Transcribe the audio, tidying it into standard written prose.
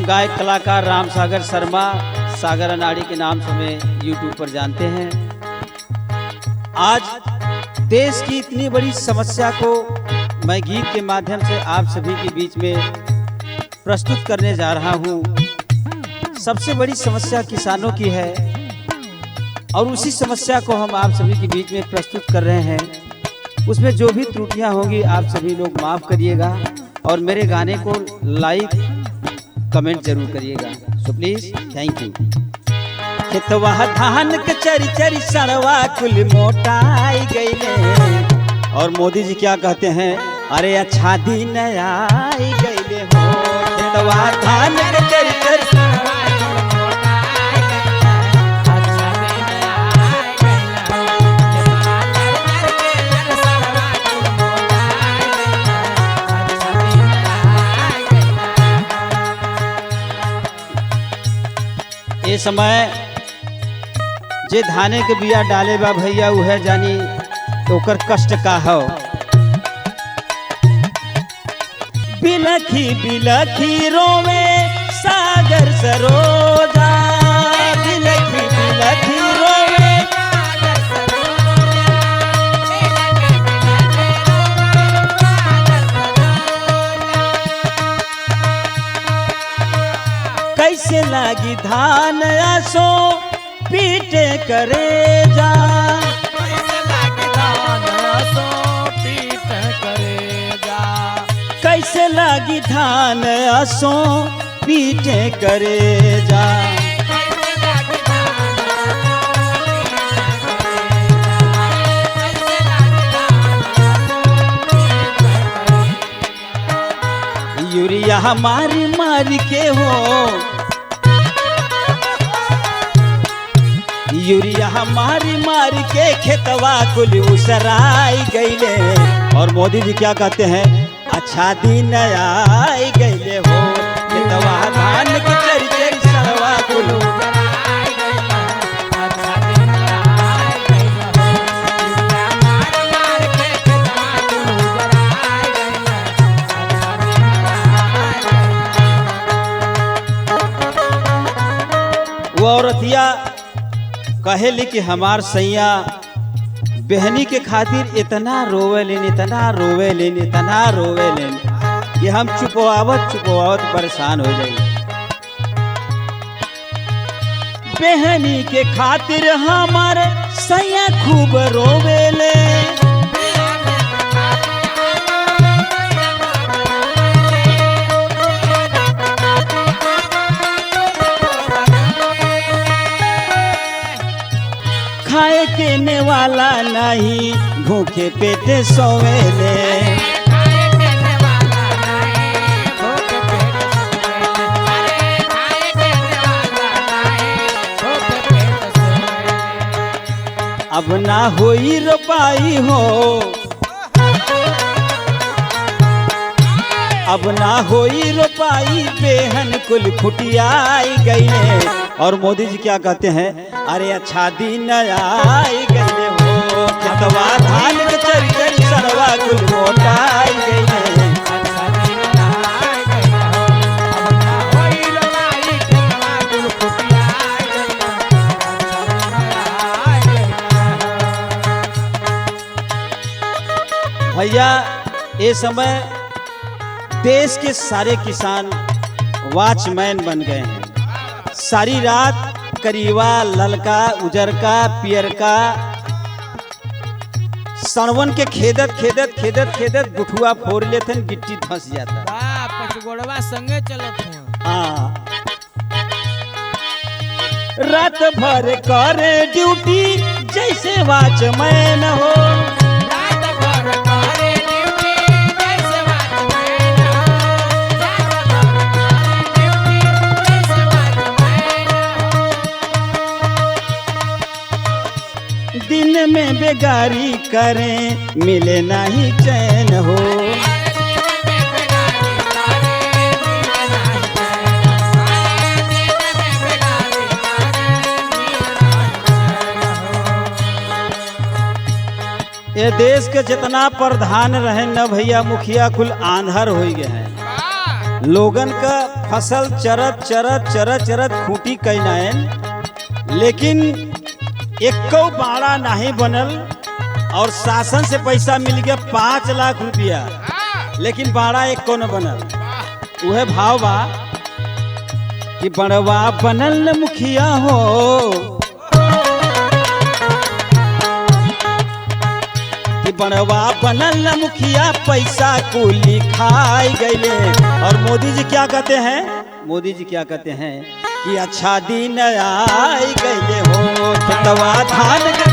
गायक कलाकार राम सागर शर्मा, सागर अनाड़ी के नाम से हमें यूट्यूब पर जानते हैं। आज देश की इतनी बड़ी समस्या को मैं गीत के माध्यम से आप सभी के बीच में प्रस्तुत करने जा रहा हूँ। सबसे बड़ी समस्या किसानों की है और उसी समस्या को हम आप सभी के बीच में प्रस्तुत कर रहे हैं। उसमें जो भी त्रुटियां होंगी आप सभी लोग माफ़ करिएगा और मेरे गाने को लाइक कमेंट जरूर करिएगा। So please, thank you. खेतवा धान के चरी चरी सड़वा कुल मोटाई गईले और मोदी जी क्या कहते हैं, अरे अच्छा दिन आई गईले हो। खेतवा धान के चरी चरी ये समय जे धाने के बिया डाले बा भैया उहे जानी तो ओकर कष्ट का हो। बिलखी बिलखी रोवे सागर सरोजा, बिलखी बिलखी रोवे कैसे लागी धान आसो पीटे करे जा, कैसे लागी धान आसो पीटे करे जा, कैसे लागी धान आसो पीटे करे जा। यूरिया मारी मारी के हो, यूरिया मारी मारी के खेतवा कुल उसराई गईले और मोदी जी क्या कहते हैं, अच्छा दिन आई गईले हो। खेतवा धान के चरी चरी सड़वा कुल उसराई गईले, अच्छा दिन आई गईले हो। यूरिया मार मार के खेतवा कुल उसराई गईले, अच्छा दिन आई गईले। वो औरतिया कहेली कि हमार सैया बहनी के खातिर इतना रोवे लेन, इतना रोवे लेन, इतना रोवे लेन कि हम चुपवावत चुपवावत परेशान हो जाए। बहनी के खातिर हमारे सैया खूब रोवे ले, खाए के ने वाला नहीं भूखे पेटे सोवेले। अब ना होई रोपाई हो, अब ना होई रोपाई बेहन कुल खुटियाई गईले और मोदी जी क्या कहते हैं, अरे अच्छा दिन आई गईले हो। खेतवा धान के चरी चरी सड़वा कुल मोटाई गईले, अच्छा दिन आई गईले हो। अब ना होई रोपाई खेतवा कुल खुटियाई गईले, अच्छा दिन आई गईले। भैया ये समय देश के सारे किसान वॉचमैन बन गए हैं। सारी रात करीवा ललका उजरका पियरका सणवन के खेदत खेदत खेदत खेदत गुठुआ फोड़ लेते हैं, गिट्टी धंस जाता। पचगोड़वा संगे चलत हूँ। हाँ, रात भर करे ड्यूटी जैसे वॉचमैन हो, रात भर करे ड्यूटी जैसे वॉचमैन हो, रात भर करे ड्यूटी जैसे वॉचमैन हो। दिन में बेगारी करें मिले नहीं चैन हो। ये देश के जितना प्रधान रहे न भैया मुखिया कुल आंधर हो गए हैं। लोगन का फसल चरत चरत चरत चरत खूंटी कैनायन, लेकिन एको बाड़ा नहीं बनल और शासन से पैसा मिल गया 5 लाख रुपया, लेकिन बाड़ा एको न बनल। वह भाव बा कि बड़वा बनल न मुखिया हो, कि बड़वा बनल न मुखिया, पैसा कुली खाई गईले। और मोदी जी क्या कहते हैं, मोदी जी क्या कहते हैं कि अच्छा दिन आई गईले हो, खेतवा धान के